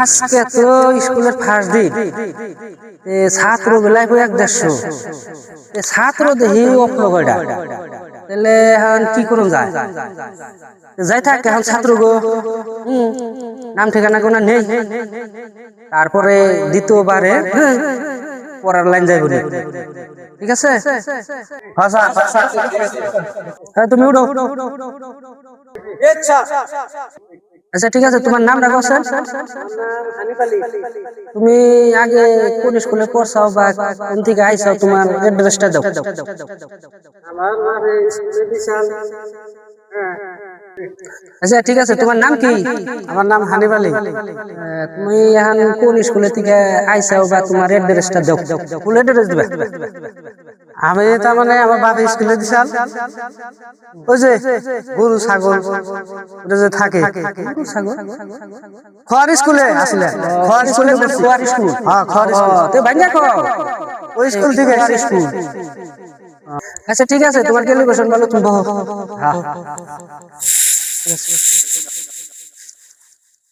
আজকে তো স্কুলের ফার্স্ট দিন ছাত্র বেলায় এক 150 ছাত্র দেখি অপ্ল কয়টা তাহলে এখন কি করুন যায় যাই থাক এখন ছাত্র গো নাম ঠিকানা কোনো নেই তারপরে দ্বিতীয়বারে পড়ার লাইন যাই বলি ঠিক আছে হ্যাঁ তুমি উঠো আচ্ছা ঠিক আছে তোমার নাম রাখো স্যার তুমি আগে কোন স্কুলে পড়ছাও বা কোন থেকে আইছাও তোমার অ্যাড্রেসটা দাও আমার নাম স্কুলে বিশাল। আচ্ছা ঠিক আছে তোমার নাম কি আমার নাম হানিফ আলী। তুমি এখন কোন স্কুলে থেকে আইছাও বা তোমার অ্যাড্রেসটা দাও ফুল অ্যাড্রেস দিবা আমি তার মানে আমার বাবা স্কুলে দিশাল ওই যে গরু ছাগল ওটা যে থাকে খোয়ার স্কুলে আসলে খোয়ার স্কুলে খোয়ার স্কুল হ্যাঁ খোয়ার স্কুল তো ভাইয়া কো ওই স্কুল থেকে স্কুল আচ্ছা ঠিক আছে তোমার ক্যালিব্রেশন ভালো তুমি বহো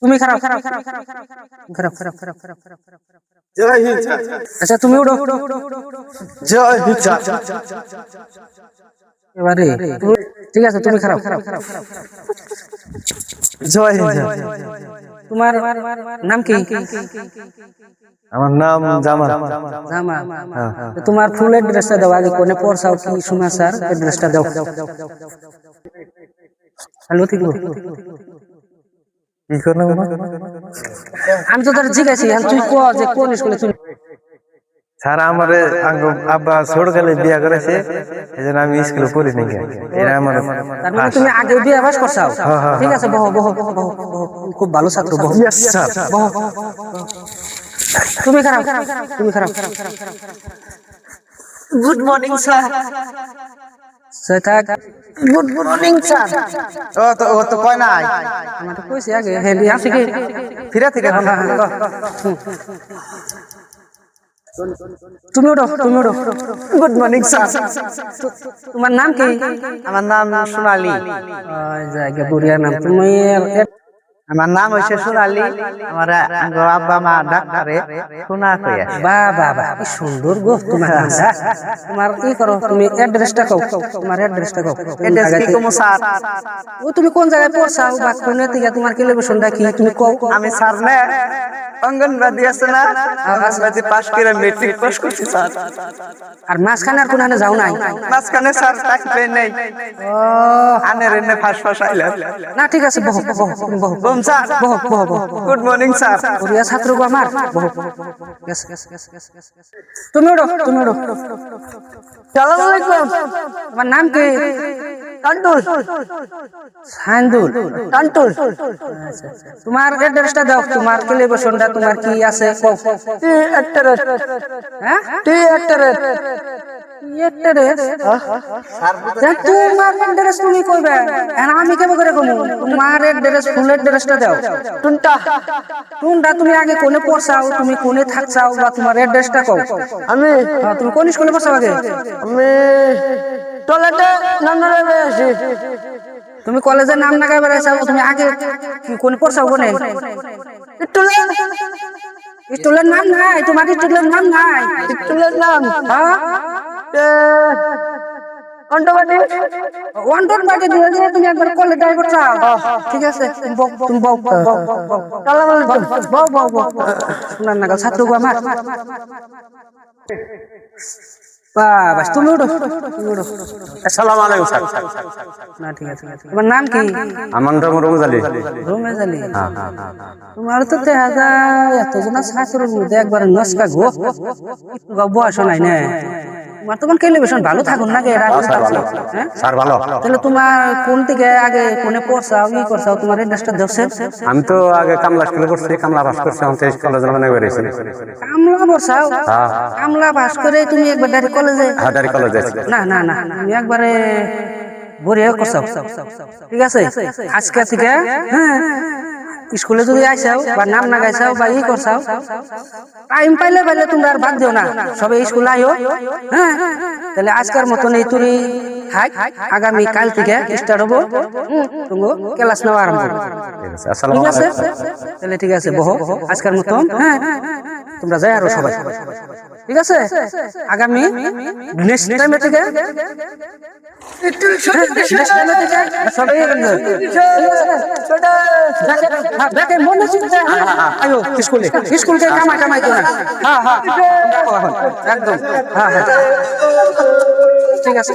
তুমি খারাপ জয় হিন্দ। আচ্ছা তুমি উঠো জয় হিন্দ। এবারে ঠিক আছে তুমি খারাপ জয় হিন্দ। তোমার নাম কি আমার নাম জামাল। জামা তোমার ফুল অ্যাড্রেসটা দাও আগে কোনে পড়ছাও কি শোনা স্যার অ্যাড্রেসটা দাও হ্যালো ঠিক কি করব আমি তো তোর জিজ্ঞাসি তুই কো যে কোন স্কুলে তুই স্যার আমারে আব্বা ছোটকালে বিয়া করেছে এজন্য আমি স্কুলে পড়ি নাই এরা আমার তার মানে তুমি আগে বিয়ে বাস করছাও ঠিক আছে বহ বহ বহ বহ খুব ভালো ছাত্র বহ ইয়েস স্যার বহ তুমি খারাপ গুড মর্নিং স্যার সেটাক গুড মর্নিং স্যার ও তো কয় নাই আমি তো কইছি আগে হেলি আছে কি ফিরে থেকে তুমি উঠো গুড মর্নিং স্যার তোমার নাম কি আমার নাম সোনালী। জায়গা বুড়িয়া নাম তুমি আমার নাম হইছে সোনালী। আমার আব্বা মা ডাক্তারে সোনা কইয়া বাহ বাহ বাহ কি সুন্দর গো তোমার নামটা তোমার কি করো তুমি অ্যাড্রেসটা কও তোমার অ্যাড্রেসটা কও এড্রেস কি কমু স্যার ও তুমি কোন জায়গায় পড়ছাও বা কোন থেকে তোমার ক্যালিব্রেশনটা কি তুমি কও আমি স্যার না অঙ্গনবাড়ি আছে না অঙ্গনবাড়ি পাস করে মেট্রিক পাস করছি স্যার। আর মাঝখানে আর কোনখানে যাও নাই মাঝখানে স্যার থাকবে নাই ও আনের এনে ফাঁস আইলাম না ঠিক আছে বহ বম স্যার বহ গুড মর্নিং স্যার বুড়িয়া ছাত্র গো আমার বহ গেস তুমি উঠো আসসালামু আলাইকুম। তোমার নাম কি টান্টুল সাইন্দুল টান্টুল তোমার অ্যাড্রেসটা দাও তোমার ক্যালিব্রেশনটা তোমার কি আছে কও টি অ্যাক্টরেট হ্যাঁ টি অ্যাক্টরেট অ্যাড্রেস তোমার অ্যাড্রেস তুমি কইবে আর আমি কেমন করে কমু তোমার অ্যাড্রেস ফুল অ্যাড্রেসটা দাও টুনটা তুমি আগে কোনে পড়ছাও তুমি কোনে থাকছাও বা তোমার অ্যাড্রেসটা কও আমি তুমি কোন স্কুলে পড়ছাও আগে আমি টয়লেটে নান্নারে বেশি তুমি কলেজের নাম না গাইবার আইছাও তুমি আগে কোনে পড়ছাও কোনে স্কুলের নাম নাই তোমার স্কুলের নাম নাই স্কুলের নাম হ্যাঁ অন্ডবাড়ি ওয়ান্টন বাকি দিয়ে দিয়ে তুমি একবার কলেজ যাই করছাও ঠিক আছে তুমি বউ শোনার নাগাল ছাত্র গো আমার বাস তুমি উঠো আসসালামু আলাইকুম স্যার। না ঠিক আছে তোমার নাম কি আমার নাম রমেশ আলী। রমেশ আলী তোমার তো দেখা যায় এতজন ছাত্রের মধ্যে একবার নস্কা গো বয়স নাই না তোমার তখন ক্যালিব্রেশন ভালো থাকুন না স্যার ভালো তাহলে তোমার কোন থেকে আগে কোনে পড়ছাও ই করছাও তোমার অ্যাড্রেসটা দেওছে আমি তো আগে কামলা স্কুলে পড়ছি কামলা পাস করছি আমি তো কলেজে মানে বেরিয়েছি কামলা পড়ছাও কামলা পাস করে তুমি একবার ডাইরেক্ট কলেজে হাজারি কলেজে না তুমি একবারে বড়িয়া করছাও ঠিক আছে আজকে থেকে হ্যাঁ স্কুলে যদি আইসাও বা নাম না গাইছাও বা ই করছাও টাইম পাইলে তোমরা আর বাদ দিও না সবে স্কুলে আইও হ্যাঁ তাহলে আজকের মতন এই তুই থাক আগামী কাল থেকে স্টার্ট হবো তুমি ক্লাস নেওয়া আরম্ভ করবো ঠিক আছে আসসালামু ঠিক আছে আলাইকুম তাহলে ঠিক আছে বহ আজকের মতন হ্যাঁ তোমরা যাই আরো সবাই ঠিক আছে আগামী নেক্সট টাইমে থেকে সবাই দেখে মনে চিন্তা আয়ো স্কুলে কামাই তো না হ্যাঁ হ্যাঁ একদম হ্যাঁ হ্যাঁ ঠিক আছে